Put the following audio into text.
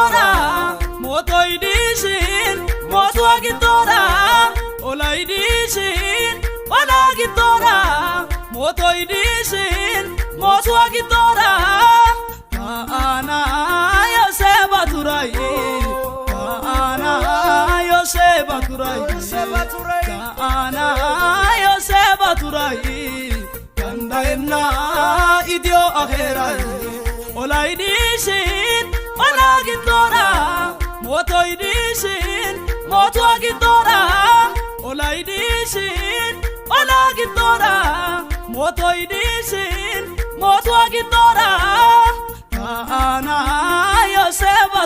gitora motoy dishin motuwa gitora olay dishin ola gitora motoy dishin motuwa gitora ana Yoseba turai ana Yoseba turai ana Yoseba turai kandaena idio aherai olay dishin ola gitora motoy dishin motuwa gitora olay dishin ola gitora motoy dishin motuwa gitora ana Yoseba